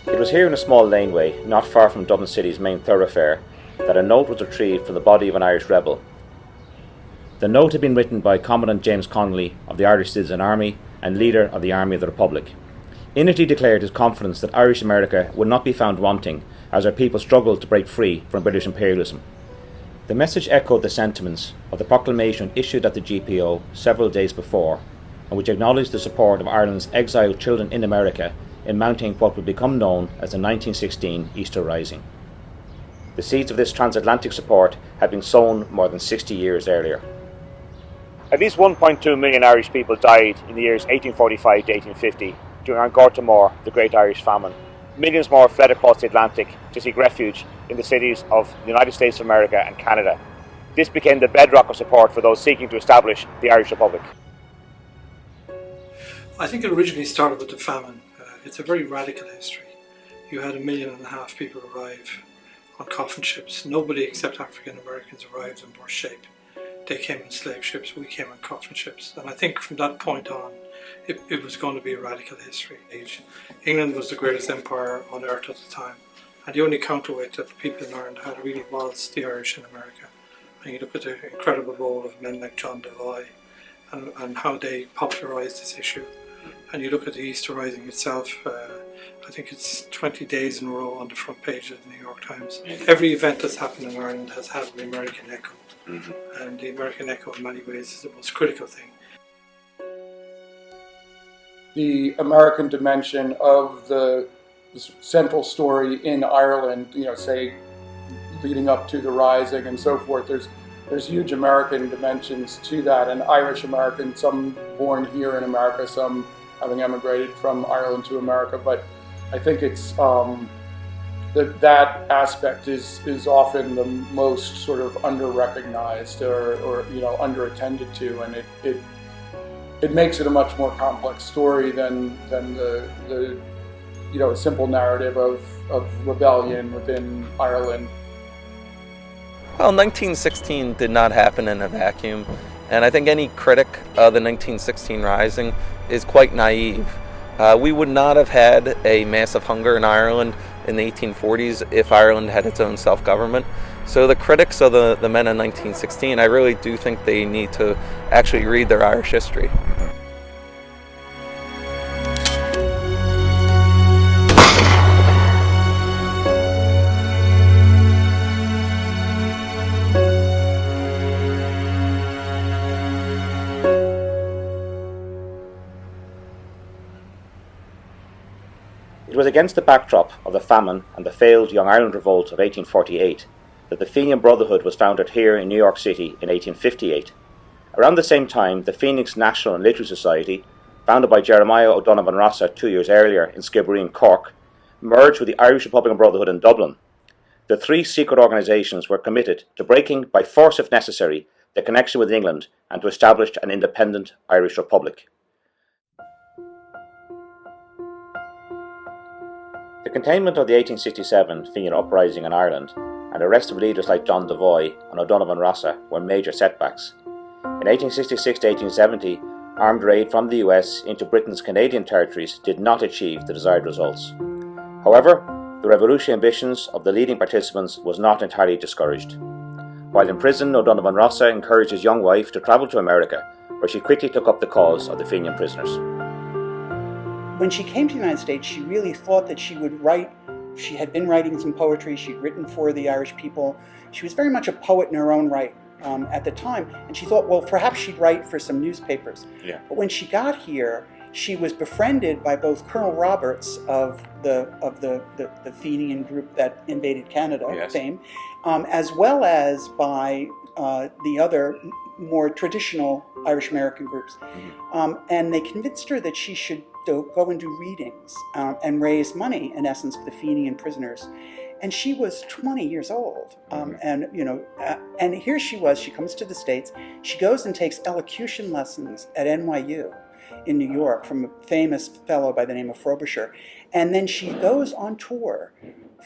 It was here in a small laneway, not far from Dublin City's main thoroughfare, that a note was retrieved from the body of an Irish rebel. The note had been written by Commandant James Connolly of the Irish Citizen Army and leader of the Army of the Republic. In it he declared his confidence that Irish America would not be found wanting as our people struggled to break free from British imperialism. The message echoed the sentiments of the proclamation issued at the GPO several days before, and which acknowledged the support of Ireland's exiled children in America in mounting what would become known as the 1916 Easter Rising. The seeds of this transatlantic support had been sown more than 60 years earlier. At least 1.2 million Irish people died in the years 1845 to 1850 during An Gorta Mór, the Great Irish Famine. Millions more fled across the Atlantic to seek refuge in the cities of the United States of America and Canada. This became the bedrock of support for those seeking to establish the Irish Republic. I think it originally started with the famine. It's a very radical history. You had 1.5 million people arrive on coffin ships. Nobody except African Americans arrived in worse shape. They came in slave ships, we came in coffin ships. And I think from that point on, it was going to be a radical history age. England was the greatest empire on earth at the time. And the only counterweight that the people in Ireland had really was the Irish in America. And you look at the incredible role of men like John Devoy and how they popularised this issue. And you look at the Easter Rising itself, I think it's 20 days in a row on the front page of the New York Times. Every event that's happened in Ireland has had an American echo. And the American echo in many ways is the most critical thing. The American dimension of the central story in Ireland, say leading up to the Rising and so forth, there's huge American dimensions to that, and Irish American, some born here in America, some having emigrated from Ireland to America. But I think it's that aspect is often the most sort of under-recognized or under-attended to, and it makes it a much more complex story than the simple narrative of rebellion within Ireland. Well, 1916 did not happen in a vacuum, and I think any critic of the 1916 Rising is quite naive. We would not have had a massive hunger in Ireland in the 1840s if Ireland had its own self-government. So the critics of the men in 1916, I really do think they need to actually read their Irish history. It was against the backdrop of the famine and the failed Young Ireland Revolt of 1848 that the Féin Brotherhood was founded here in New York City in 1858. Around the same time, the Phoenix National and Literary Society, founded by Jeremiah O'Donovan Rossa 2 years earlier in Skibbereen in Cork, merged with the Irish Republican Brotherhood in Dublin. The three secret organisations were committed to breaking, by force if necessary, the connection with England and to establish an independent Irish Republic. The containment of the 1867 Féin uprising in Ireland and arrest of leaders like John Devoy and O'Donovan Rossa were major setbacks. In 1866 to 1870, armed raid from the US into Britain's Canadian territories did not achieve the desired results. However, the revolutionary ambitions of the leading participants was not entirely discouraged. While in prison, O'Donovan Rossa encouraged his young wife to travel to America, where she quickly took up the cause of the Féin prisoners. When she came to the United States, she really thought that she would write. She had been writing some poetry. She'd written for the Irish people. She was very much a poet in her own right at the time. And she thought, well, perhaps she'd write for some newspapers. Yeah. But when she got here, she was befriended by both Colonel Roberts of the Féinian group that invaded Canada, yes, Féin, as well as by the other more traditional Irish American groups. Mm-hmm. And they convinced her that she should go and do readings and raise money, in essence, for the Féinian prisoners. And she was 20 years old. And here she was, she comes to the States, she goes and takes elocution lessons at NYU in New York from a famous fellow by the name of Frobisher. And then she goes on tour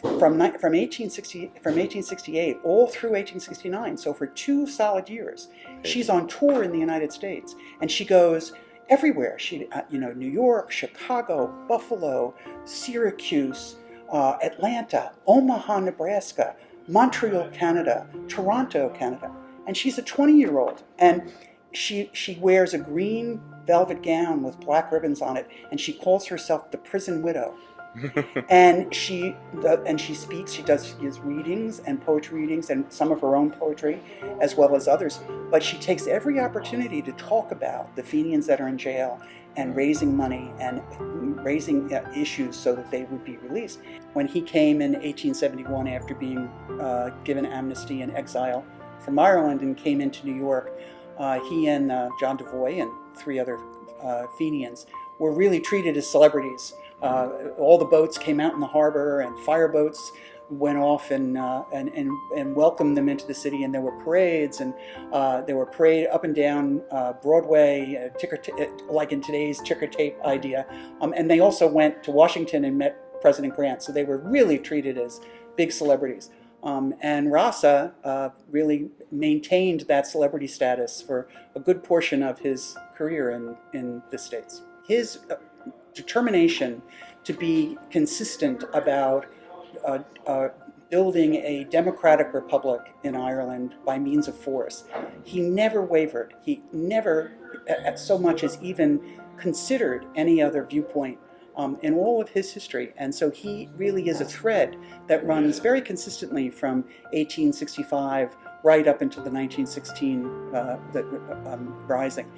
from 1868 all through 1869. So for 2 solid years, she's on tour in the United States. And she goes everywhere. She, New York, Chicago, Buffalo, Syracuse, Atlanta, Omaha, Nebraska, Montreal, Canada, Toronto, Canada. And she's a 20-year-old. And she wears a green velvet gown with black ribbons on it, and she calls herself the prison widow. And she speaks. She gives readings and poetry readings and some of her own poetry, as well as others. But she takes every opportunity to talk about the Fenians that are in jail and raising money and raising issues so that they would be released. When he came in 1871 after being given amnesty and exile from Ireland and came into New York, he and John Devoy and 3 other Fenians were really treated as celebrities. All the boats came out in the harbor, and fireboats went off and welcomed them into the city. And there were parades, and there were parade up and down Broadway, like in today's ticker tape idea. And they also went to Washington and met President Grant. So they were really treated as big celebrities. And Rasa really maintained that celebrity status for a good portion of his career in the States. His determination to be consistent about building a democratic republic in Ireland by means of force. He never wavered. He never so much as even considered any other viewpoint in all of his history. And so he really is a thread that runs very consistently from 1865 right up into the 1916 Rising.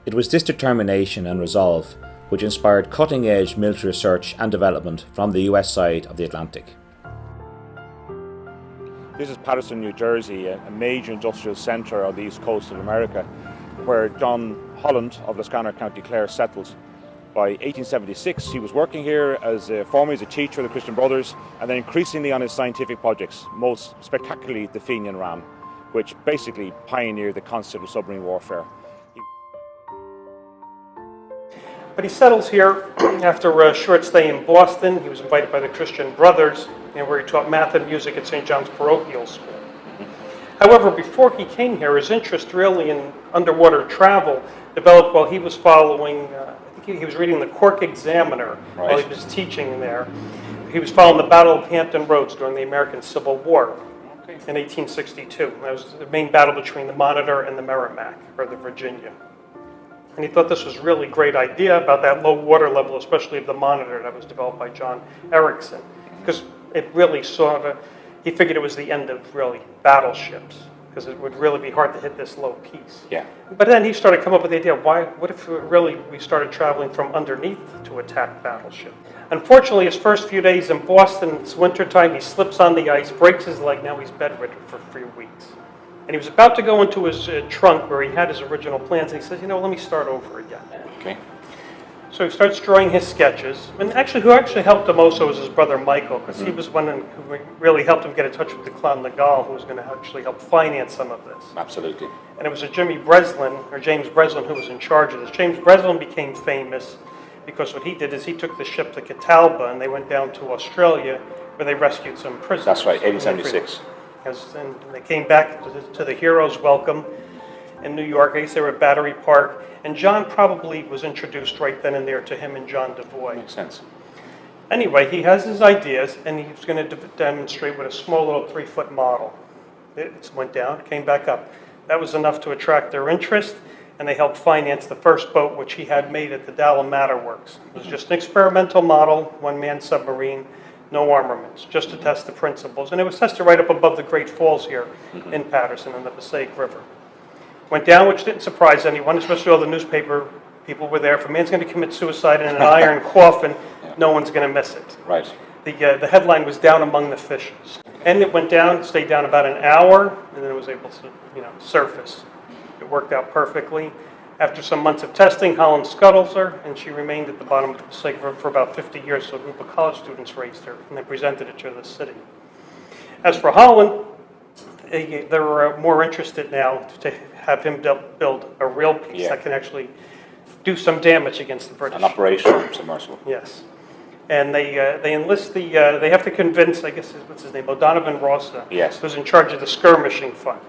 It was this determination and resolve which inspired cutting-edge military research and development from the US side of the Atlantic. This is Paterson, New Jersey, a major industrial centre on the east coast of America, where John Holland of Liscannor, County Clare, settled. By 1876, he was working here formerly as a teacher of the Christian Brothers, and then increasingly on his scientific projects, most spectacularly the Féin ram, which basically pioneered the concept of submarine warfare. But he settles here after a short stay in Boston. He was invited by the Christian Brothers, where he taught math and music at St. John's Parochial School. However, before he came here, his interest really in underwater travel developed while he was following, I think he was reading the Cork Examiner while he was teaching there. He was following the Battle of Hampton Roads during the American Civil War in 1862. That was the main battle between the Monitor and the Merrimack, or the Virginia. And he thought this was a really great idea about that low water level, especially of the Monitor that was developed by John Erickson, because it really he figured it was the end of really battleships, because it would really be hard to hit this low piece. Yeah. But then he started coming up with the idea, what if we started traveling from underneath to attack battleship? Unfortunately, his first few days in Boston, it's wintertime, he slips on the ice, breaks his leg, now he's bedridden for 3 weeks. And he was about to go into his trunk where he had his original plans, and he says, let me start over again. Okay. So he starts drawing his sketches, and who actually helped him also was his brother Michael, because he was one who really helped him get in touch with the Clan Legal, who was going to actually help finance some of this. Absolutely. And it was a James Breslin, who was in charge of this. James Breslin became famous because what he did is he took the ship to Catalba, and they went down to Australia, where they rescued some prisoners. That's right, 1876. And they came back to the hero's welcome in New York. I guess they were at Battery Park. And John probably was introduced right then and there to him and John Devoy. Makes sense. Anyway, he has his ideas, and he's going to demonstrate with a small little 3-foot model. It went down, came back up. That was enough to attract their interest, and they helped finance the first boat, which he had made at the Dalamatter Works. It was just an experimental model, 1-man submarine, no armaments, just to test the principles. And it was tested right up above the Great Falls here in Paterson in the Passaic River. Went down, which didn't surprise anyone, especially all the newspaper people were there. If a man's going to commit suicide in an iron coffin, no one's going to miss it. Right. The headline was Down Among the Fishes. And it went down, stayed down about an hour, and then it was able to surface. It worked out perfectly. After some months of testing, Holland scuttles her, and she remained at the bottom of the Passaic River for about 50 years, so a group of college students raised her, and they presented it to the city. As for Holland, they were more interested now to have him build a real piece that can actually do some damage against the British. An operational submersible. Yes. And they enlist they have to convince, I guess, what's his name, O'Donovan Rossa, who's in charge of the skirmishing fund.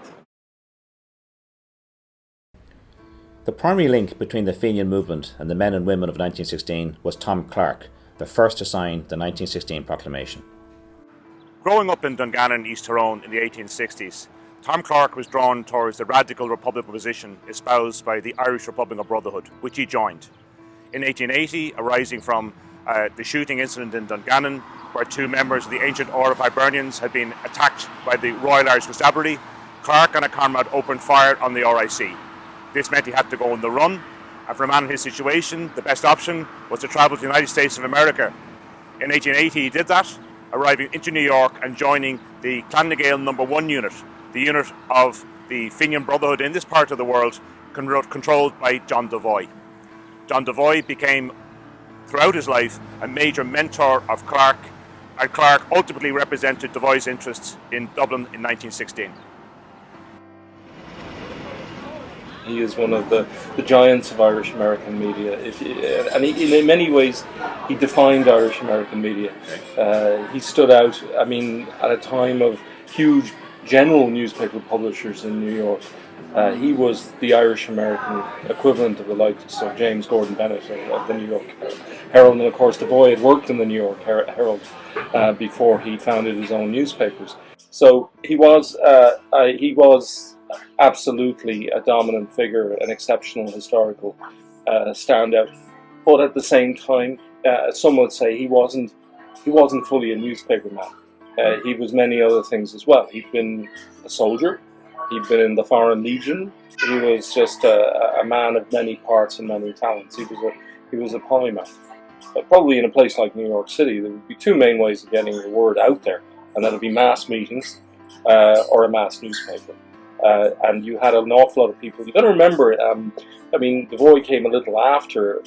The primary link between the Féin movement and the men and women of 1916 was Tom Clark, the first to sign the 1916 proclamation. Growing up in Dungannon, East Tyrone in the 1860s, Tom Clarke was drawn towards the radical Republican position espoused by the Irish Republican Brotherhood, which he joined. In 1880, arising from the shooting incident in Dungannon, where two members of the ancient Order of Hibernians had been attacked by the Royal Irish Constabulary, Clarke and a comrade opened fire on the RIC. This meant he had to go on the run, and for a man in his situation, the best option was to travel to the United States of America. In 1880, he did that, arriving into New York and joining the Clonagale No. 1 unit, the unit of the Féin Brotherhood in this part of the world, controlled by John Devoy. John Devoy became, throughout his life, a major mentor of Clarke, and Clarke ultimately represented Devoy's interests in Dublin in 1916. He is one of the giants of Irish-American media. In many ways, he defined Irish-American media. He stood out, at a time of huge general newspaper publishers in New York. He was the Irish-American equivalent of the likes of James Gordon Bennett of the New York Herald. And of course, Devoy had worked in the New York Herald before he founded his own newspapers. So he was absolutely a dominant figure, an exceptional historical standout. But at the same time, some would say he wasn't fully a newspaper man. He was many other things as well. He'd been a soldier. He'd been in the Foreign Legion. He was just a man of many parts and many talents. He was a polymath. But probably in a place like New York City, there would be two main ways of getting the word out there, and that would be mass meetings or a mass newspaper. And you had an awful lot of people. You've got to remember, Devoy came a little after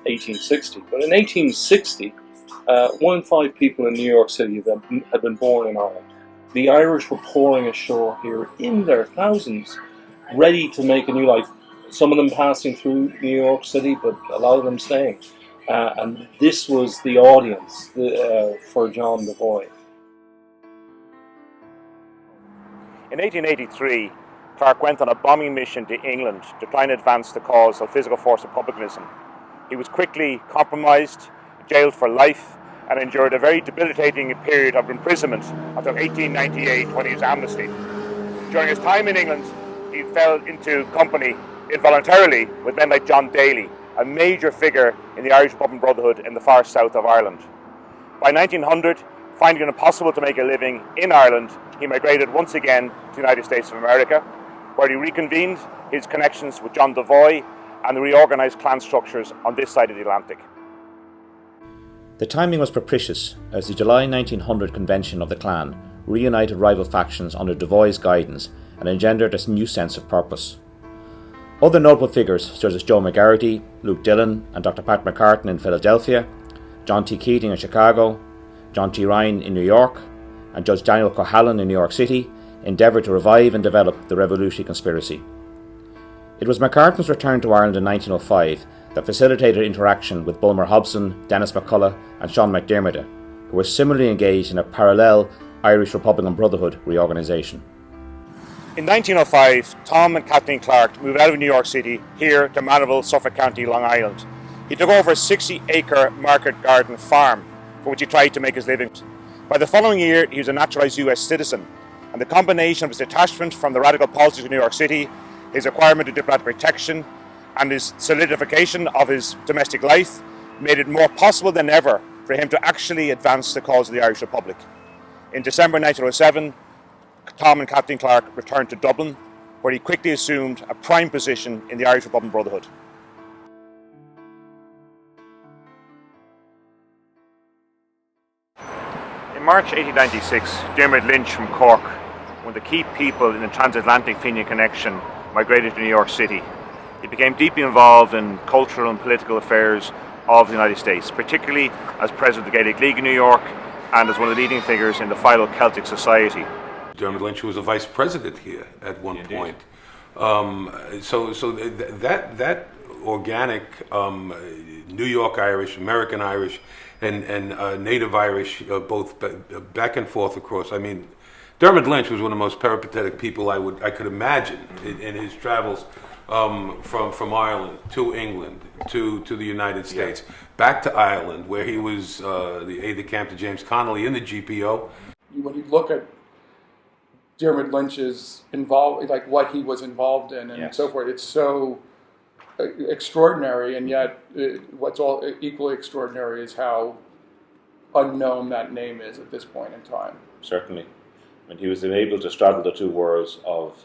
1860, but in 1860, 1 in 5 people in New York City had been born in Ireland. The Irish were pouring ashore here in their thousands, ready to make a new life. Some of them passing through New York City, but a lot of them staying. And this was the audience for John Devoy. In 1883, Clarke went on a bombing mission to England to try and advance the cause of physical force republicanism. He was quickly compromised, jailed for life, and endured a very debilitating period of imprisonment until 1898 when he was amnestied. During his time in England, he fell into company involuntarily with men like John Daly, a major figure in the Irish Republican Brotherhood in the far south of Ireland. By 1900, finding it impossible to make a living in Ireland, he migrated once again to the United States of America, where he reconvened his connections with John Devoy and the reorganised clan structures on this side of the Atlantic. The timing was propitious, as the July 1900 convention of the clan reunited rival factions under Devoy's guidance and engendered a new sense of purpose. Other notable figures, such as Joe McGarity, Luke Dillon, and Dr. Pat McCartan in Philadelphia, John T. Keating in Chicago, John T. Ryan in New York, and Judge Daniel Cohallen in New York City, endeavoured to revive and develop the revolutionary conspiracy. It was McCartan's return to Ireland in 1905 that facilitated interaction with Bulmer Hobson, Dennis McCullough, and Sean McDermott, who were similarly engaged in a parallel Irish Republican Brotherhood reorganisation. In 1905, Tom and Kathleen Clarke moved out of New York City here to Mandeville, Suffolk County, Long Island. He took over a 60-acre market garden farm for which he tried to make his living. By the following year, he was a naturalised US citizen, and the combination of his detachment from the radical politics of New York City, his acquirement of diplomatic protection, and his solidification of his domestic life made it more possible than ever for him to actually advance the cause of the Irish Republic. In December 1907, Tom and Kathleen Clarke returned to Dublin, where he quickly assumed a prime position in the Irish Republican Brotherhood. In March 1896, Dermot Lynch from Cork, one of the key people in the transatlantic Féin connection, migrated to New York City. He became deeply involved in cultural and political affairs of the United States, particularly as president of the Gaelic League in New York and as one of the leading figures in the Philo Celtic Society. Dermot Lynch was a vice president here at one point. So that organic New York Irish, American Irish, and Native Irish, both back and forth across. I mean, Dermot Lynch was one of the most peripatetic people I could imagine in his travels from Ireland to England to the United States, back to Ireland, where he was the aide-de-camp to James Connolly in the GPO. When you look at Diarmuid Lynch's like what he was involved in and so forth, it's so extraordinary, and yet what's all equally extraordinary is how unknown that name is at this point in time. Certainly. I mean, he was able to straddle the two worlds of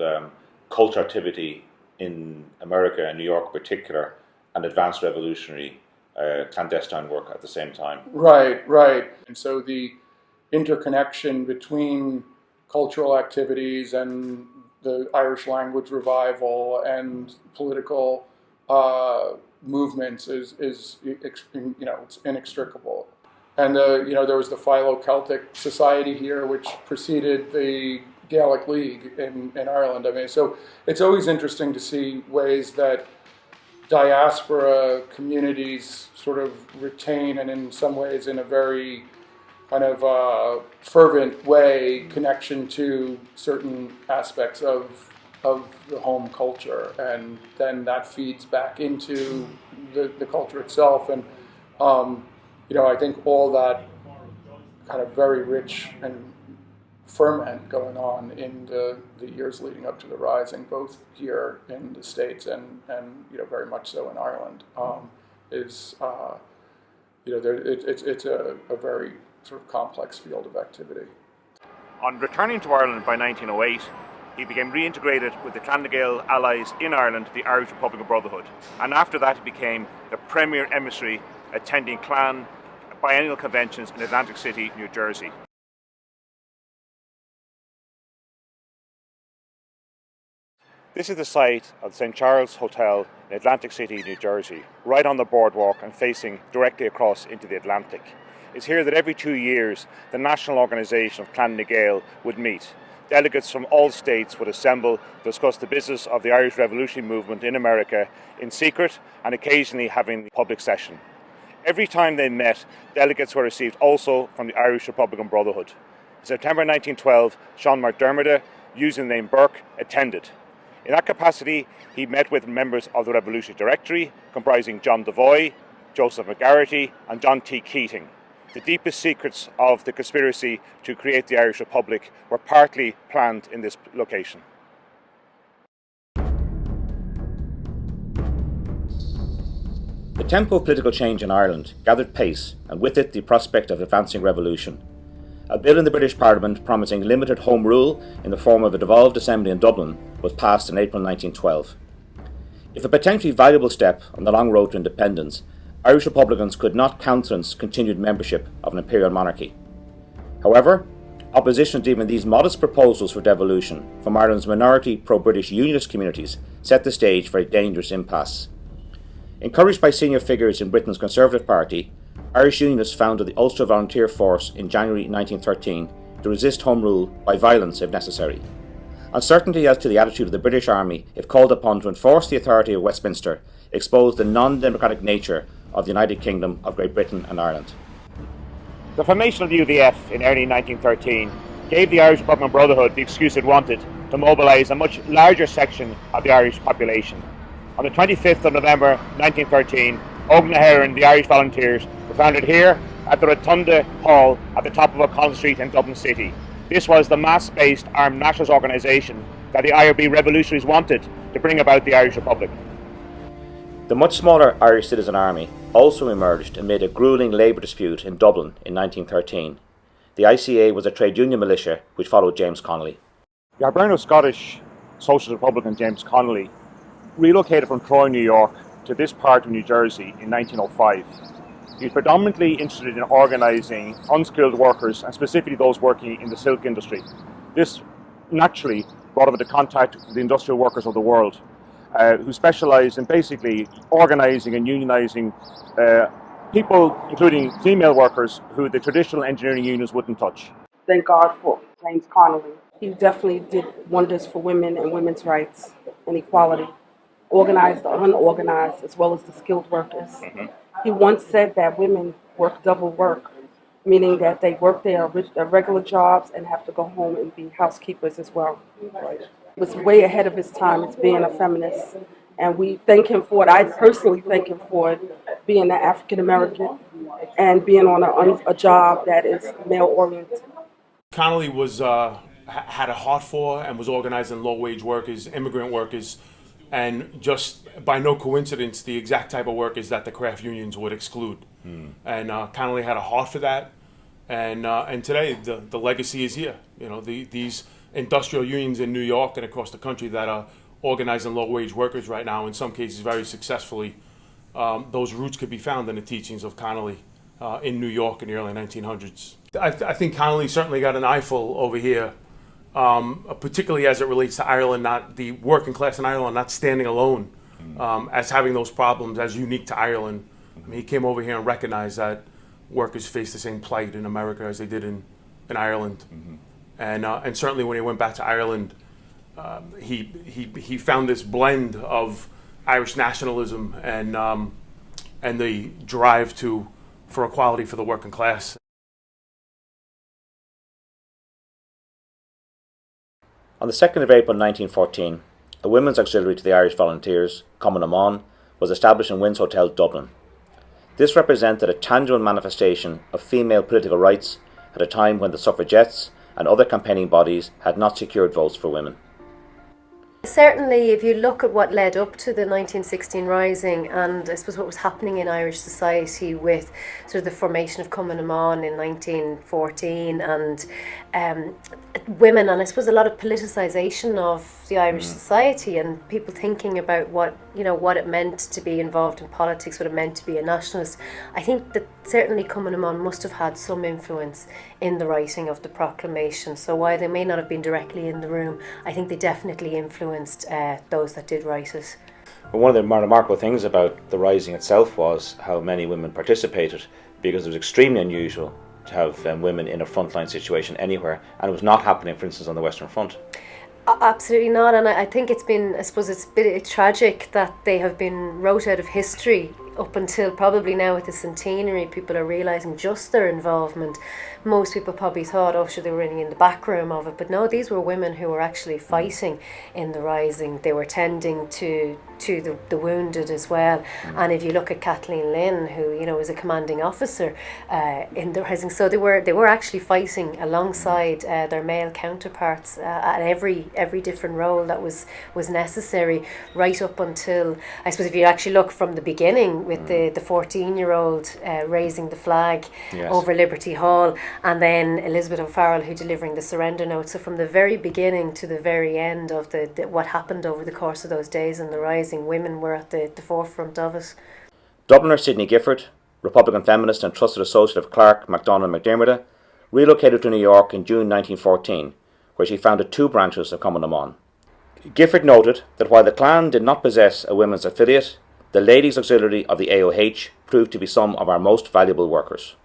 culture activity in America and New York in particular, and advanced revolutionary clandestine work at the same time. Right. And so the interconnection between cultural activities and the Irish language revival and political movements is it's inextricable. And there was the Philo-Celtic Society here, which preceded the Gaelic League in Ireland. I mean, so it's always interesting to see ways that diaspora communities sort of retain, and in some ways in a very kind of fervent way, connection to certain aspects of the home culture, and then that feeds back into the culture itself. And I think all that kind of very rich and ferment going on in the years leading up to the Rising, both here in the States and very much so in Ireland, is it's a very sort of complex field of activity. On returning to Ireland by 1908, he became reintegrated with the Clan na Gael allies in Ireland, the Irish Republican Brotherhood, and after that he became the premier emissary attending Clan biennial conventions in Atlantic City, New Jersey. This is the site of the St. Charles Hotel in Atlantic City, New Jersey, right on the boardwalk and facing directly across into the Atlantic. It's here that every 2 years the National Organisation of Clan na Gael would meet. Delegates from all states would assemble to discuss the business of the Irish Revolutionary movement in America in secret and occasionally having a public session. Every time they met, delegates were received also from the Irish Republican Brotherhood. In September 1912, Sean McDermott, using the name Burke, attended. In that capacity, he met with members of the Revolutionary Directory, comprising John Devoy, Joseph McGarrity, and John T. Keating. The deepest secrets of the conspiracy to create the Irish Republic were partly planned in this location. The tempo of political change in Ireland gathered pace, and with it the prospect of advancing revolution. A bill in the British Parliament promising limited home rule in the form of a devolved assembly in Dublin was passed in April 1912. If a potentially valuable step on the long road to independence, Irish Republicans could not countenance continued membership of an imperial monarchy. However, opposition to even these modest proposals for devolution from Ireland's minority pro-British unionist communities set the stage for a dangerous impasse. Encouraged by senior figures in Britain's Conservative Party, Irish Unionists founded the Ulster Volunteer Force in January 1913 to resist Home Rule by violence if necessary. Uncertainty as to the attitude of the British Army if called upon to enforce the authority of Westminster exposed the non-democratic nature of the United Kingdom of Great Britain and Ireland. The formation of the UVF in early 1913 gave the Irish Republican Brotherhood the excuse it wanted to mobilise a much larger section of the Irish population. On the 25th of November 1913, Óg and the Irish Volunteers were founded here at the Rotunda Hall at the top of O'Connell Street in Dublin City. This was the mass-based armed nationalist organisation that the IRB revolutionaries wanted to bring about the Irish Republic. The much smaller Irish Citizen Army also emerged amid a gruelling labour dispute in Dublin in 1913. The ICA was a trade union militia which followed James Connolly. The Hiberno-Scottish Socialist Republican James Connolly relocated from Troy, New York to this part of New Jersey in 1905. He was predominantly interested in organising unskilled workers and specifically those working in the silk industry. This naturally brought him into contact with the industrial workers of the world, who specialised in basically organising and unionising people, including female workers, who the traditional engineering unions wouldn't touch. Thank God for James Connolly. He definitely did wonders for women and women's rights and equality, organised the unorganised as well as the skilled workers. Mm-hmm. He once said that women work double work, meaning that they work their regular jobs and have to go home and be housekeepers as well. Right. He was way ahead of his time as being a feminist, And we thank him for it. I personally thank him for it, being an African American and being on a job that is male oriented. Connolly was had a heart for and was organizing low-wage workers, immigrant workers, and just by no coincidence, the exact type of workers that the craft unions would exclude. And Connolly had a heart for that, and today the legacy is here. You know, these industrial unions in New York and across the country that are organizing low-wage workers right now, in some cases very successfully. Those roots could be found in the teachings of Connolly in New York in the early 1900s. I think Connolly certainly got an eyeful over here, particularly as it relates to Ireland, not the working class in Ireland, not standing alone as having those problems as unique to Ireland. I mean, he came over here and recognized that workers face the same plight in America as they did in Ireland. And certainly when he went back to Ireland, he found this blend of Irish nationalism and the drive for equality for the working class. On the 2nd of April 1914, a women's auxiliary to the Irish Volunteers, Cumann na mBan, was established in Wynn's Hotel, Dublin. This represented a tangible manifestation of female political rights at a time when the suffragettes and other campaigning bodies had not secured votes for women. Certainly, if you look at what led up to the 1916 Rising and I suppose what was happening in Irish society with sort of the formation of Cumann na mBan in 1914 and women, and I suppose a lot of politicisation of the Irish society and people thinking about what it meant to be involved in politics, what it meant to be a nationalist. I think that certainly Cumann na mBan must have had some influence in the writing of the proclamation. So while they may not have been directly in the room, I think they definitely influenced those that did write it. But one of the more remarkable things about the Rising itself was how many women participated, because it was extremely unusual to have women in a frontline situation anywhere, and it was not happening, for instance, on the Western Front. Absolutely not, and I think it's a bit tragic that they have been wrote out of history up until probably now with the centenary. People are realising just their involvement. Most people probably thought, oh, sure, they were really in the back room of it, but no, these were women who were actually fighting in the Rising. They were tending to the wounded as well. And if you look at Kathleen Lynn, who was a commanding officer in the Rising, so they were actually fighting alongside their male counterparts at every different role that was necessary, right up until, I suppose, if you actually look from the beginning with the 14-year-old raising the flag over Liberty Hall, and then Elizabeth O'Farrell who delivering the surrender note. So from the very beginning to the very end of the what happened over the course of those days in the Rising, women were at the forefront of it. Dubliner Sidney Gifford, Republican feminist and trusted associate of Clark, MacDonald and McDermott, relocated to New York in June 1914, where she founded two branches of Cumann na mBan. Gifford noted that while the Clan did not possess a women's affiliate, the Ladies Auxiliary of the AOH proved to be some of our most valuable workers.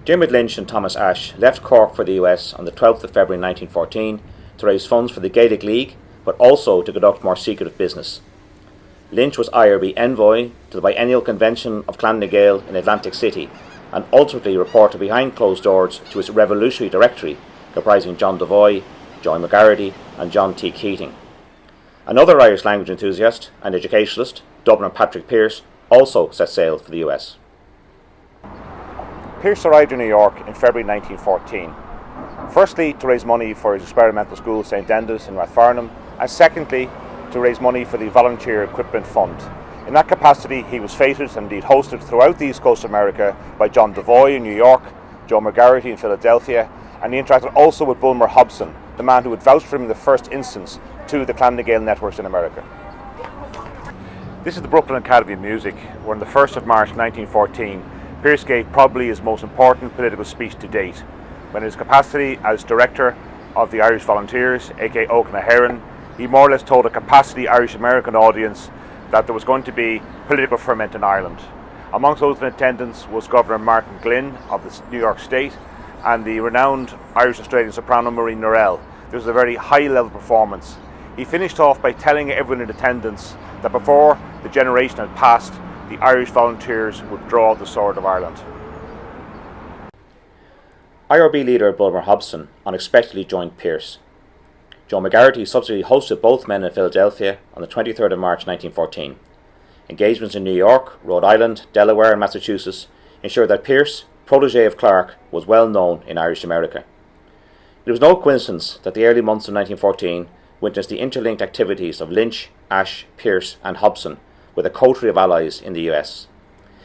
Diarmaid Lynch and Thomas Ashe left Cork for the US on the 12th of February 1914 to raise funds for the Gaelic League, but also to conduct more secretive business. Lynch was IRB envoy to the biennial convention of Clan na Gael in Atlantic City, and ultimately reported behind closed doors to its revolutionary directory comprising John Devoy, John McGarity and John T. Keating. Another Irish language enthusiast and educationalist, Dubliner Patrick Pearse, also set sail for the US. Pearse arrived in New York in February 1914, firstly to raise money for his experimental school St. Dennis in Rathfarnham, and secondly to raise money for the Volunteer Equipment Fund. In that capacity he was feted and indeed hosted throughout the East Coast of America by John Devoy in New York, Joe McGarity in Philadelphia, and he interacted also with Bulmer Hobson, the man who had vouched for him in the first instance to the Clan na Gael networks in America. This is the Brooklyn Academy of Music, where on the 1st of March 1914 Pearse gave probably his most important political speech to date, when in his capacity as director of the Irish Volunteers, aka Oak na Heron, he more or less told a capacity Irish-American audience that there was going to be political ferment in Ireland. Amongst those in attendance was Governor Martin Glynn of the New York State and the renowned Irish-Australian soprano Maureen Norell. This was a very high-level performance. He finished off by telling everyone in attendance that before the generation had passed, the Irish Volunteers would draw the sword of Ireland. IRB leader Bulmer Hobson unexpectedly joined Pearse. Joe McGarity subsequently hosted both men in Philadelphia on the 23rd of March 1914. Engagements in New York, Rhode Island, Delaware and Massachusetts ensured that Pierce, protege of Clark, was well known in Irish America. It was no coincidence that the early months of 1914 witnessed the interlinked activities of Lynch, Ashe, Pierce and Hobson with a coterie of allies in the US.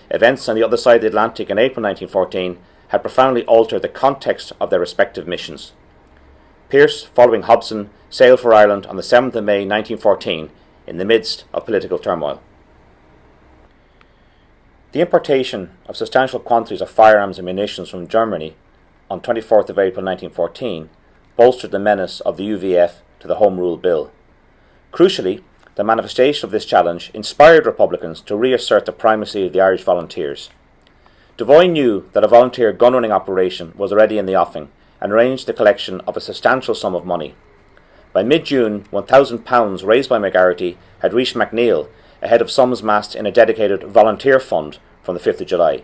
Events on the other side of the Atlantic in April 1914 had profoundly altered the context of their respective missions. Pierce, following Hobson, sailed for Ireland on the 7th of May 1914 in the midst of political turmoil. The importation of substantial quantities of firearms and munitions from Germany on 24th of April 1914 bolstered the menace of the UVF to the Home Rule Bill. Crucially, the manifestation of this challenge inspired Republicans to reassert the primacy of the Irish volunteers. Devoy knew that a volunteer gun-running operation was already in the offing and arranged the collection of a substantial sum of money. By mid-June, £1,000 raised by McGarity had reached MacNeil ahead of sums massed in a dedicated volunteer fund from the 5th of July.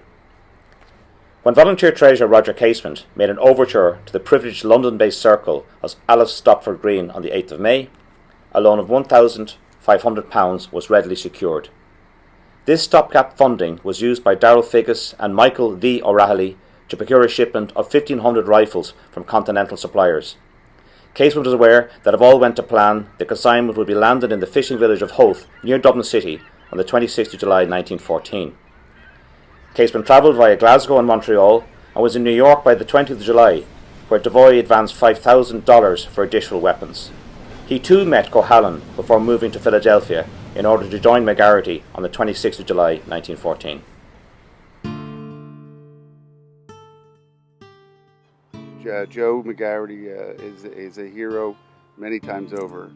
When volunteer treasurer Roger Casement made an overture to the privileged London-based circle of Alice Stopford Green on the 8th of May, a loan of £1,500 was readily secured. This stopgap funding was used by Darrell Figgis and Michael V. O'Rahilly to procure a shipment of 1,500 rifles from continental suppliers. Casement was aware that if all went to plan, the consignment would be landed in the fishing village of Howth, near Dublin City, on the 26th of July 1914. Casement travelled via Glasgow and Montreal and was in New York by the 20th of July, where Devoy advanced $5,000 for additional weapons. He too met Cohalan before moving to Philadelphia in order to join McGarity on the 26th of July 1914. Joe McGarity is a hero many times over.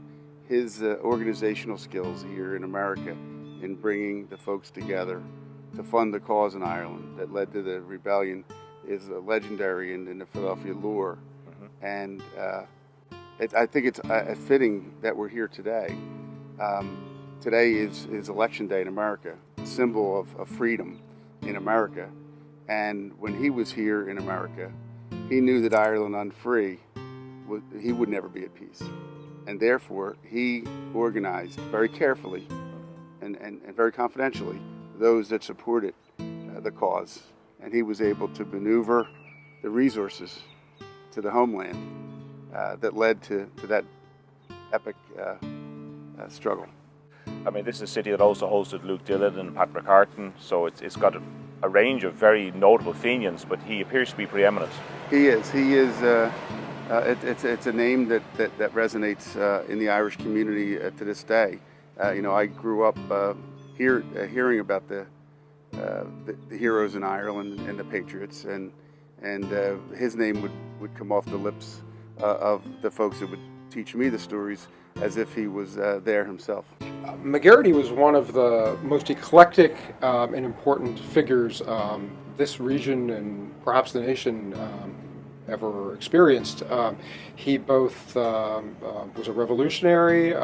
His organizational skills here in America in bringing the folks together to fund the cause in Ireland that led to the rebellion is legendary in the Philadelphia lore. And I think it's fitting that we're here today. Today is election day in America, a symbol of freedom in America. And when he was here in America, he knew that Ireland unfree, he would never be at peace. And therefore, he organized very carefully and very confidentially those that supported the cause. And he was able to maneuver the resources to the homeland that led to that epic struggle. I mean, this is a city that also hosted Luke Dillon and Pat McCartan, so it's got a range of very notable Fenians, but he appears to be preeminent. He is. It's a name that resonates in the Irish community to this day. I grew up hearing about the heroes in Ireland and the patriots, and his name would come off the lips of the folks that would teach me the stories as if he was there himself. McGarity was one of the most eclectic and important figures this region and perhaps the nation ever experienced. He both was a revolutionary,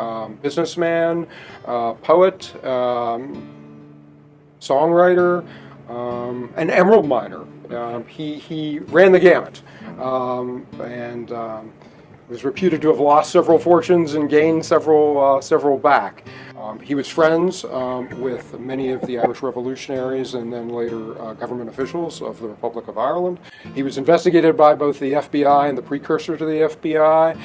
businessman, poet, songwriter, an emerald miner. He ran the gamut and was reputed to have lost several fortunes and gained several back. He was friends with many of the Irish revolutionaries and then later government officials of the Republic of Ireland. He was investigated by both the FBI and the precursor to the FBI,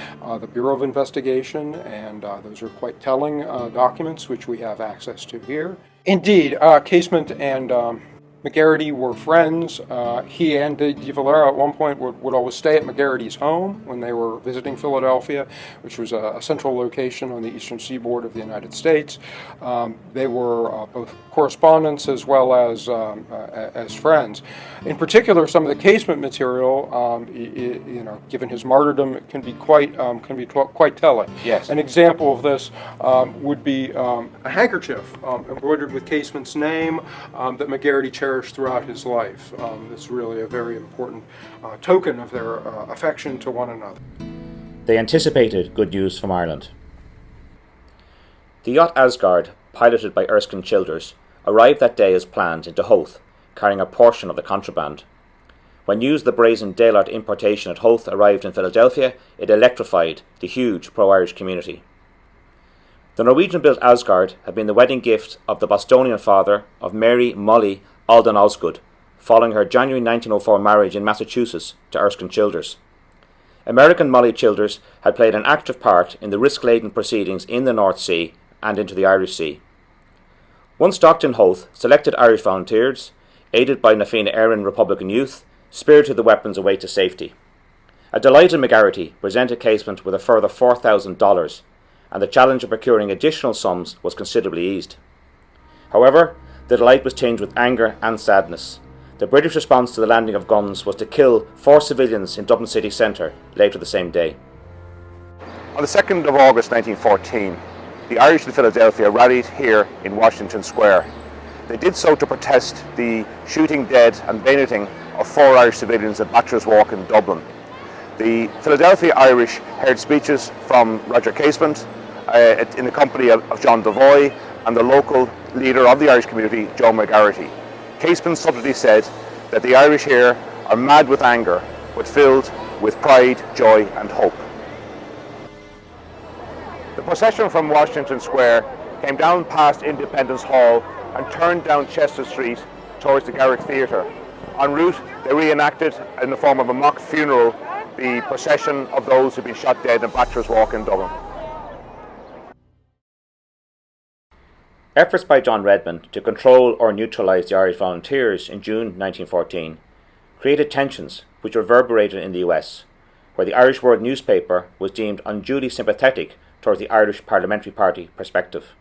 the Bureau of Investigation, and those are quite telling documents which we have access to here. Indeed, Casement and McGarity were friends. He and De Valera at one point would always stay at McGarity's home when they were visiting Philadelphia, which was a central location on the eastern seaboard of the United States. They were both correspondents as well as friends. In particular, some of the Casement material, given his martyrdom, can be quite telling. Yes. An example of this would be a handkerchief embroidered with Casement's name that McGarity cherished throughout his life. It's really a very important token of their affection to one another. They anticipated good news from Ireland. The yacht Asgard, piloted by Erskine Childers, arrived that day as planned into Howth, carrying a portion of the contraband. When news of the brazen daylight importation at Howth arrived in Philadelphia, it electrified the huge pro-Irish community. The Norwegian-built Asgard had been the wedding gift of the Bostonian father of Mary Molly Alden Osgood, following her January 1904 marriage in Massachusetts to Erskine Childers. American Molly Childers had played an active part in the risk-laden proceedings in the North Sea and into the Irish Sea. Once docked in Howth, selected Irish volunteers, aided by Na Fianna Éireann Republican youth, spirited the weapons away to safety. A delighted McGarrity presented Casement with a further $4,000, and the challenge of procuring additional sums was considerably eased. However, the delight was tinged with anger and sadness. The British response to the landing of guns was to kill 4 civilians in Dublin city centre later the same day. On the 2nd of August 1914, the Irish in Philadelphia rallied here in Washington Square. They did so to protest the shooting dead and bayoneting of 4 Irish civilians at Bachelor's Walk in Dublin. The Philadelphia Irish heard speeches from Roger Casement in the company of John Devoy and the local leader of the Irish community, Joe McGarrity. Casement subtly said that the Irish here are mad with anger, but filled with pride, joy and hope. The procession from Washington Square came down past Independence Hall and turned down Chester Street towards the Garrick Theatre. En route, they reenacted, in the form of a mock funeral, the procession of those who'd been shot dead in Bachelor's Walk in Dublin. Efforts by John Redmond to control or neutralise the Irish volunteers in June 1914 created tensions which reverberated in the US, where the Irish World newspaper was deemed unduly sympathetic towards the Irish Parliamentary Party perspective.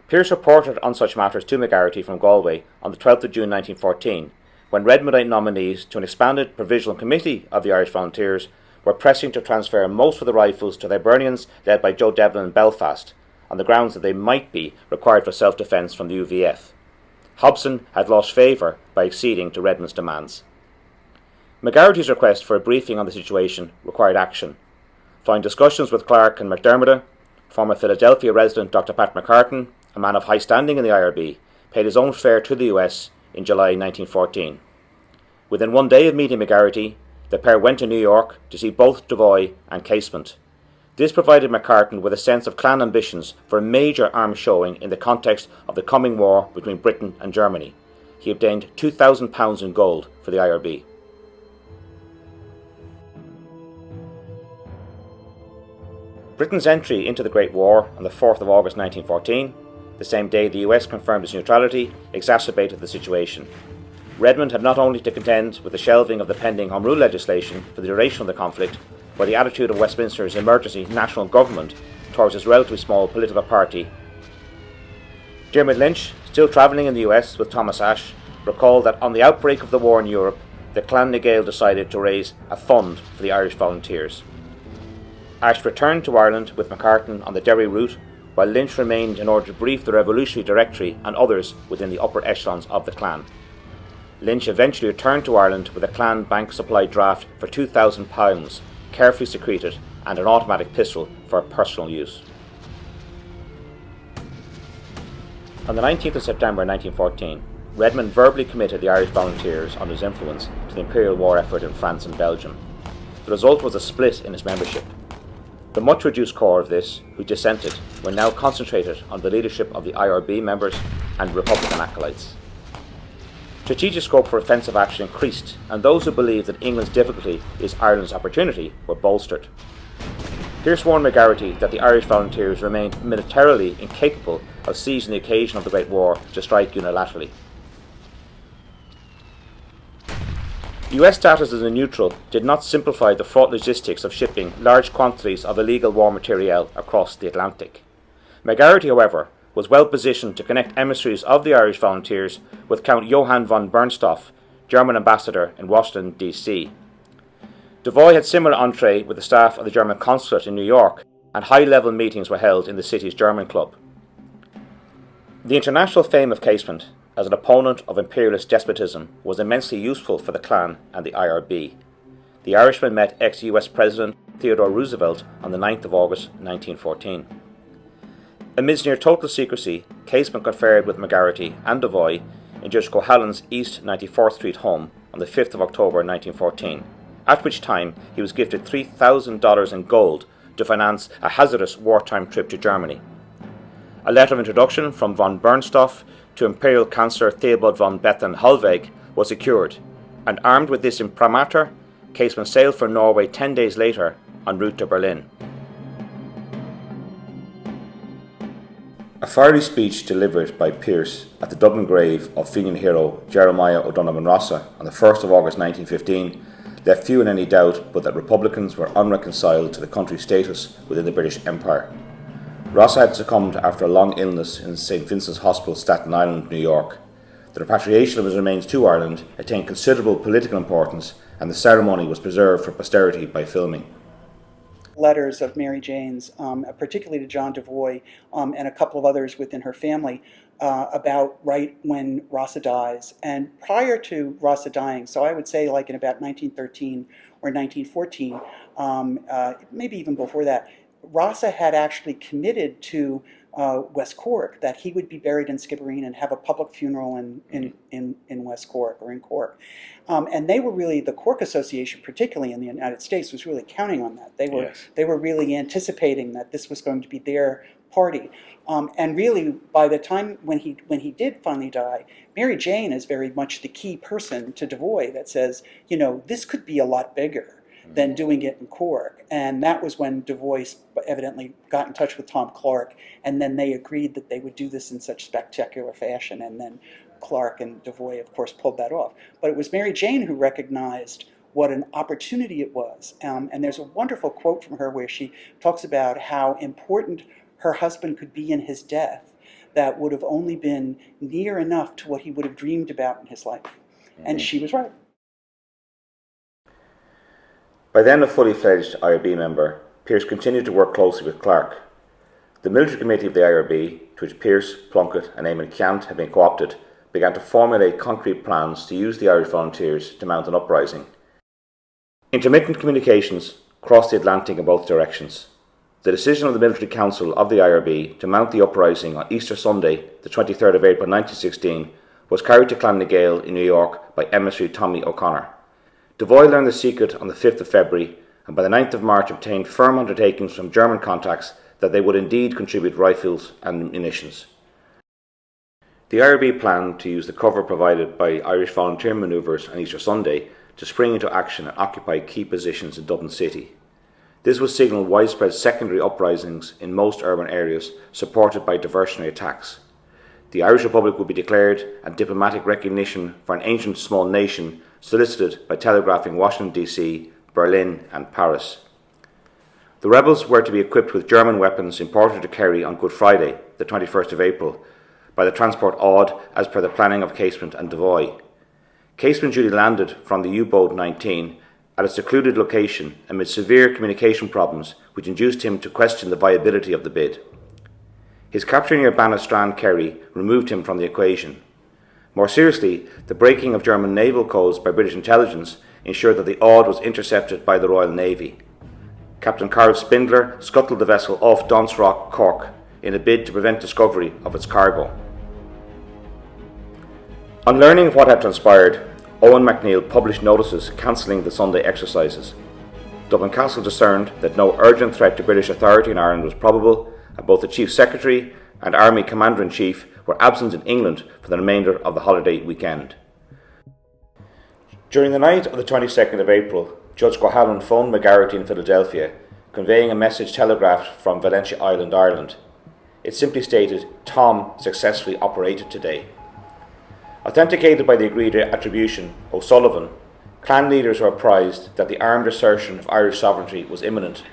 Pearce reported on such matters to McGarrity from Galway on the 12th of June 1914, when Redmondite nominees to an expanded provisional committee of the Irish Volunteers were pressing to transfer most of the rifles to the Hibernians led by Joe Devlin in Belfast, on the grounds that they might be required for self-defence from the UVF. Hobson had lost favour by acceding to Redmond's demands. McGarrity's request for a briefing on the situation required action. Following discussions with Clark and McDermott, former Philadelphia resident Dr. Pat McCartan, a man of high standing in the IRB, paid his own fare to the US in July 1914. Within one day of meeting McGarrity, the pair went to New York to see both Devoy and Casement. This provided McCartan with a sense of clan ambitions for a major arms showing in the context of the coming war between Britain and Germany. He obtained £2,000 in gold for the IRB. Britain's entry into the Great War on the 4th of August 1914, the same day the US confirmed its neutrality, exacerbated the situation. Redmond had not only to contend with the shelving of the pending Home Rule legislation for the duration of the conflict, but the attitude of Westminster's emergency national government towards its relatively small political party. Dermot Lynch, still travelling in the US with Thomas Ashe, recalled that on the outbreak of the war in Europe, the Clan na Gael decided to raise a fund for the Irish volunteers. Ashe returned to Ireland with McCartan on the Derry route, while Lynch remained in order to brief the Revolutionary Directory and others within the upper echelons of the clan. Lynch eventually returned to Ireland with a clan bank supplied draft for £2,000, carefully secreted, and an automatic pistol for personal use. On the 19th of September 1914, Redmond verbally committed the Irish Volunteers under his influence to the Imperial War effort in France and Belgium. The result was a split in its membership. The much reduced core of this, who dissented, were now concentrated on the leadership of the IRB members and Republican acolytes. Strategic scope for offensive action increased, and those who believed that England's difficulty is Ireland's opportunity were bolstered. Pearce warned McGarrity that the Irish Volunteers remained militarily incapable of seizing the occasion of the Great War to strike unilaterally. US status as a neutral did not simplify the fraught logistics of shipping large quantities of illegal war materiel across the Atlantic. McGarrity, however, was well positioned to connect emissaries of the Irish Volunteers with Count Johann von Bernstorff, German ambassador in Washington, D.C. Devoy had similar entree with the staff of the German consulate in New York, and high-level meetings were held in the city's German club. The international fame of Casement as an opponent of imperialist despotism was immensely useful for the clan and the IRB. The Irishman met ex-US President Theodore Roosevelt on the 9th of August 1914. Amidst near total secrecy, Casement conferred with McGarrity and Devoy in Judge Cohallen's East 94th Street home on the 5th of October 1914, at which time he was gifted $3,000 in gold to finance a hazardous wartime trip to Germany. A letter of introduction from von Bernstorff to Imperial Chancellor Theobald von Bethlen-Hollweg was secured, and armed with this imprimatur, Casement sailed for Norway 10 days later en route to Berlin. A fiery speech delivered by Pearse at the Dublin grave of Féin hero Jeremiah O'Donovan Rossa on the 1st of August 1915 left few in any doubt but that Republicans were unreconciled to the country's status within the British Empire. Rossa had succumbed after a long illness in St. Vincent's Hospital, Staten Island, New York. The repatriation of his remains to Ireland attained considerable political importance, and the ceremony was preserved for posterity by filming. Letters of Mary Jane's, particularly to John Devoy and a couple of others within her family, about right when Rossa dies. And prior to Rossa dying, so I would say like in about 1913 or 1914, maybe even before that, Rossa had actually committed to West Cork that he would be buried in Skibbereen and have a public funeral in West Cork or in Cork. And they were really, the Cork Association, particularly in the United States, was really counting on that. They were really anticipating that this was going to be their party. And really, by the time when he did finally die, Mary Jane is very much the key person to Devoy that says, you know, this could be a lot bigger than doing it in Cork. And that was when Devoy evidently got in touch with Tom Clark, and then they agreed that they would do this in such spectacular fashion, and then Clark and Devoy, of course, pulled that off. But it was Mary Jane who recognized what an opportunity it was. And there's a wonderful quote from her where she talks about how important her husband could be in his death that would have only been near enough to what he would have dreamed about in his life. And she was right. By then a fully fledged IRB member, Pearse continued to work closely with Clark. The military committee of the IRB, to which Pearse, Plunkett and Eamon Ceannt had been co-opted, began to formulate concrete plans to use the Irish volunteers to mount an uprising. Intermittent communications crossed the Atlantic in both directions. The decision of the Military Council of the IRB to mount the uprising on Easter Sunday, the 23rd of April 1916, was carried to Clonagale in New York by emissary Tommy O'Connor. Devoy learned the secret on the 5th of February, and by the 9th of March obtained firm undertakings from German contacts that they would indeed contribute rifles and munitions. The IRB planned to use the cover provided by Irish volunteer manoeuvres on Easter Sunday to spring into action and occupy key positions in Dublin City. This would signal widespread secondary uprisings in most urban areas, supported by diversionary attacks. The Irish Republic would be declared, and diplomatic recognition for an ancient small nation solicited by telegraphing Washington DC, Berlin and Paris. The rebels were to be equipped with German weapons imported to Kerry on Good Friday, the 21st of April, by the transport Aud as per the planning of Casement and Devoy. Casement duly landed from the U-boat 19 at a secluded location amid severe communication problems which induced him to question the viability of the bid. His capture near Bannostrand, Kerry, removed him from the equation. More seriously, the breaking of German naval codes by British intelligence ensured that the Aud was intercepted by the Royal Navy. Captain Carl Spindler scuttled the vessel off Don's Rock, Cork, in a bid to prevent discovery of its cargo. On learning of what had transpired, Owen MacNeill published notices cancelling the Sunday exercises. Dublin Castle discerned that no urgent threat to British authority in Ireland was probable, and both the Chief Secretary and Army Commander-in-Chief were absent in England for the remainder of the holiday weekend. During the night of the 22nd of April, Judge Cohallen phoned McGarrity in Philadelphia, conveying a message telegraphed from Valentia Island, Ireland. It simply stated, "Tom successfully operated today." Authenticated by the agreed attribution, O'Sullivan, clan leaders were apprised that the armed assertion of Irish sovereignty was imminent.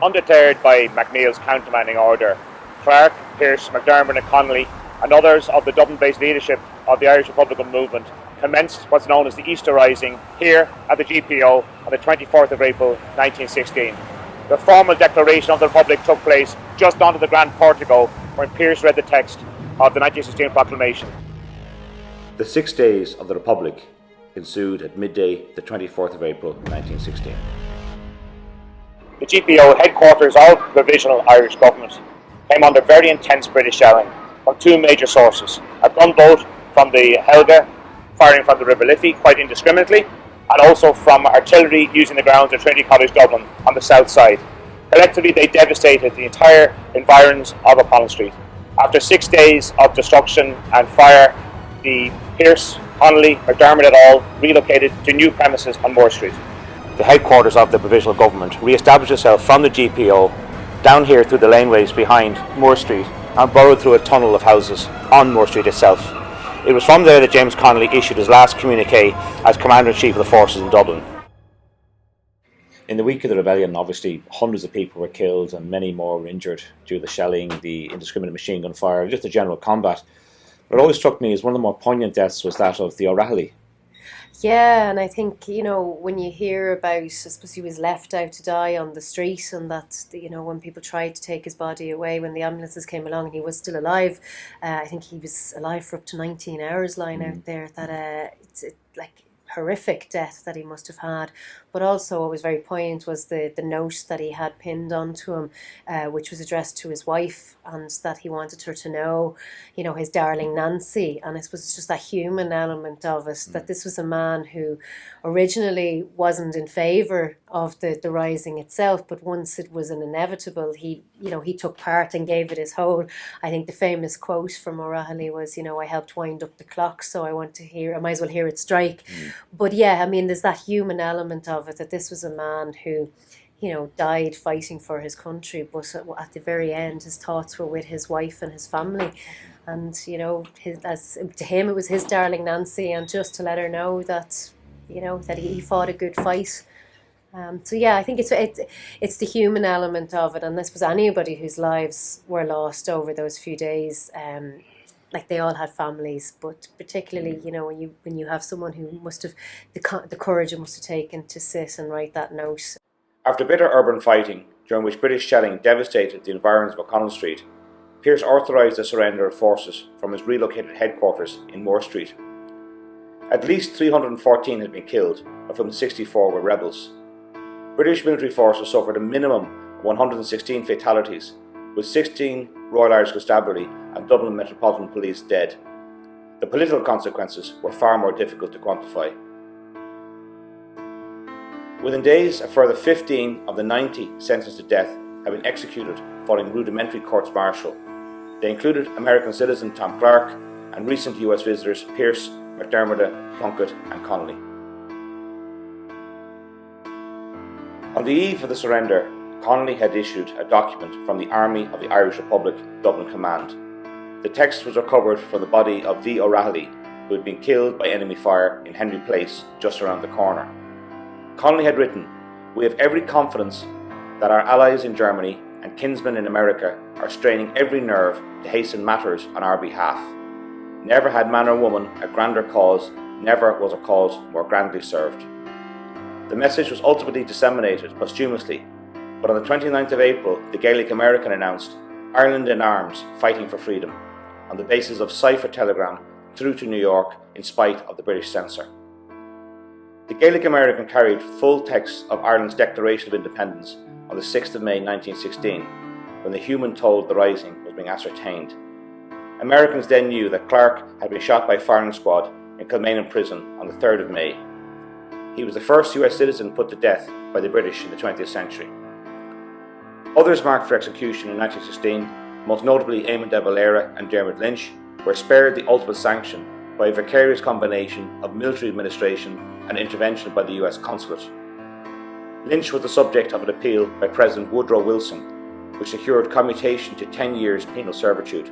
Undeterred by MacNeill's countermanding order, Clark, Pearse, McDermott and Connolly and others of the Dublin-based leadership of the Irish Republican movement commenced what's known as the Easter Rising here at the GPO on the 24th of April 1916. The formal declaration of the Republic took place just onto the Grand Portico when Pearse read the text of the 1916 proclamation. The 6 days of the Republic ensued at midday the 24th of April 1916. The GPO headquarters of the Provisional Irish Government came under very intense British shelling from two major sources, a gunboat from the Helga, firing from the River Liffey quite indiscriminately, and also from artillery using the grounds of Trinity College Dublin on the south side. Collectively, they devastated the entire environs of O'Connell Street. After 6 days of destruction and fire, the Pearse, Connolly, McDermott et al. Relocated to new premises on Moore Street. The headquarters of the provisional government re-established itself from the GPO down here through the laneways behind Moore Street and burrowed through a tunnel of houses on Moore Street itself. It was from there that James Connolly issued his last communique as Commander-in-Chief of the forces in Dublin. In the week of the rebellion, obviously, hundreds of people were killed and many more were injured due to the shelling, the indiscriminate machine gun fire, just the general combat. What always struck me as one of the more poignant deaths was that of the O'Rahilly. Yeah, and I think, when you hear about, I suppose he was left out to die on the street, and that, when people tried to take his body away, when the ambulances came along and he was still alive, I think he was alive for up to 19 hours lying out there, that it's horrific death that he must have had. But also what was very poignant was the note that he had pinned onto him, which was addressed to his wife, and that he wanted her to know, his darling Nancy. And it was just that human element of it, that this was a man who originally wasn't in favour of the rising itself, but once it was an inevitable, he took part and gave it his whole. I think the famous quote from O'Rahilly was, I helped wind up the clock, so I might as well hear it strike. But yeah, there's that human element of it, that this was a man who, died fighting for his country, but at the very end, his thoughts were with his wife and his family. And, to him, it was his darling Nancy, and just to let her know that, that he fought a good fight. So yeah, I think it's the human element of it, and this was anybody whose lives were lost over those few days. They all had families, but particularly, when you have someone who must have the courage it must have taken to sit and write that note. After bitter urban fighting, during which British shelling devastated the environs of O'Connell Street, Pearse authorised the surrender of forces from his relocated headquarters in Moore Street. At least 314 had been killed, of whom 64 were rebels. British military forces suffered a minimum of 116 fatalities, with 16 Royal Irish Constabulary and Dublin Metropolitan Police dead. The political consequences were far more difficult to quantify. Within days, a further 15 of the 90 sentenced to death had been executed following rudimentary courts-martial. They included American citizen Tom Clark and recent US visitors Pearse, McDermott, Plunkett and Connolly. On the eve of the surrender, Connolly had issued a document from the Army of the Irish Republic Dublin Command. The text was recovered from the body of V. O'Rahilly, who had been killed by enemy fire in Henry Place just around the corner. Connolly had written, "We have every confidence that our allies in Germany and kinsmen in America are straining every nerve to hasten matters on our behalf. Never had man or woman a grander cause, never was a cause more grandly served." The message was ultimately disseminated posthumously, but on the 29th of April, the Gaelic American announced, "Ireland in arms, fighting for freedom," on the basis of cipher telegram through to New York in spite of the British censor. The Gaelic American carried full text of Ireland's Declaration of Independence on the 6th of May 1916, when the human toll of the rising was being ascertained. Americans then knew that Clark had been shot by firing squad in Kilmainham prison on the 3rd of May. He was the first US citizen put to death by the British in the 20th century. Others marked for execution in 1916, most notably Eamon de Valera and Dermot Lynch, were spared the ultimate sanction by a vicarious combination of military administration and intervention by the US consulate. Lynch was the subject of an appeal by President Woodrow Wilson, which secured commutation to 10 years penal servitude.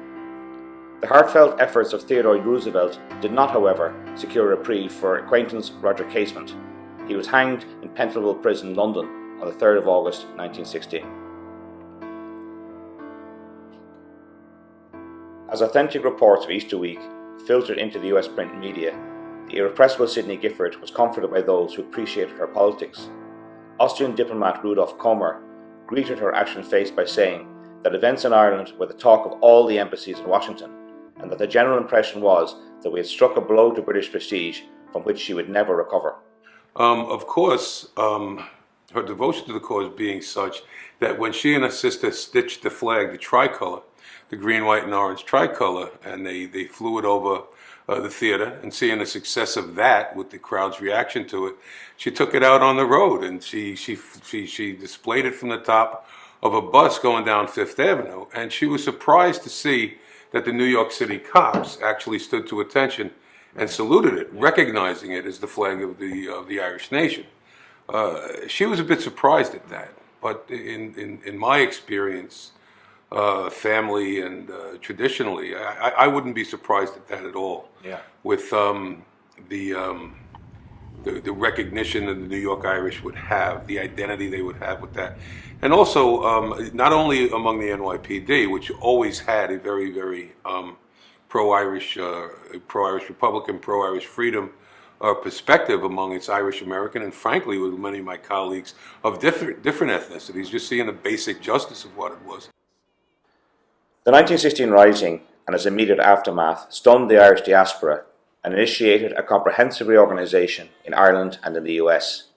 The heartfelt efforts of Theodore Roosevelt did not, however, secure a reprieve for acquaintance Roger Casement. He was hanged in Pentonville Prison, London, on the 3rd of August 1916. As authentic reports of Easter week filtered into the US print media, the irrepressible Sidney Gifford was comforted by those who appreciated her politics. Austrian diplomat Rudolf Kommer greeted her ashen-faced by saying that events in Ireland were the talk of all the embassies in Washington, and that the general impression was that we had struck a blow to British prestige from which she would never recover. Of course, her devotion to the cause being such that when she and her sister stitched the flag, the tricolor, the green, white, and orange tricolor, and they flew it over the theater, and seeing the success of that with the crowd's reaction to it, she took it out on the road, and she displayed it from the top of a bus going down Fifth Avenue, and she was surprised to see that the New York City cops actually stood to attention and saluted it, recognizing it as the flag of the Irish nation. She was a bit surprised at that, but in my experience, family and traditionally, I wouldn't be surprised at that at all. Yeah. With the recognition that the New York Irish would have, the identity they would have with that, and also not only among the NYPD, which always had a very, very pro-Irish Republican, pro-Irish freedom perspective among its Irish American, and frankly with many of my colleagues of different ethnicities, just seeing the basic justice of what it was. The 1916 Rising and its immediate aftermath stunned the Irish diaspora and initiated a comprehensive reorganisation in Ireland and in the US.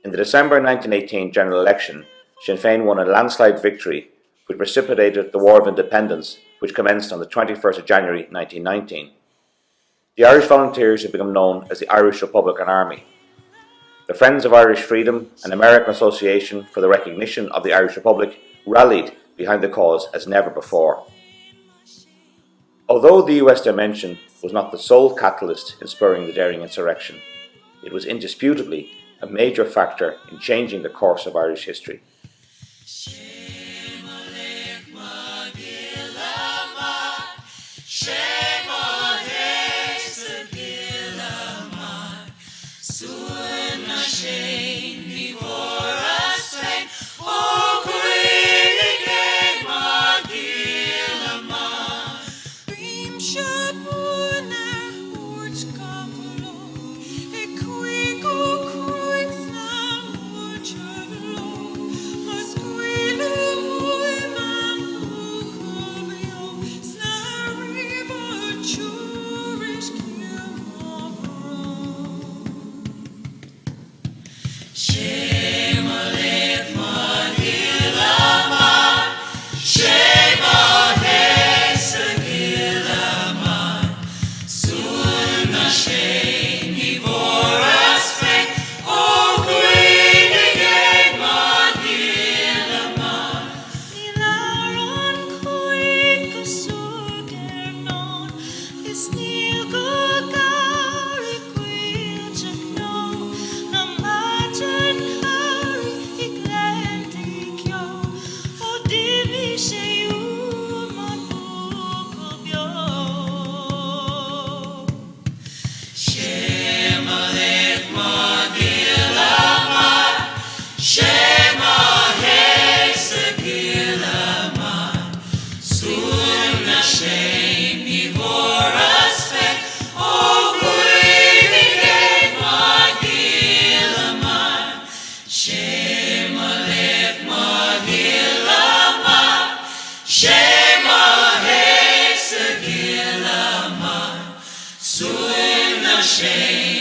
In the December 1918 general election, Sinn Féin won a landslide victory which precipitated the War of Independence, which commenced on the 21st of January 1919. The Irish Volunteers had become known as the Irish Republican Army. The Friends of Irish Freedom, an American association for the recognition of the Irish Republic, rallied behind the cause as never before. Although the US dimension was not the sole catalyst in spurring the daring insurrection, it was indisputably a major factor in changing the course of Irish history. Shame.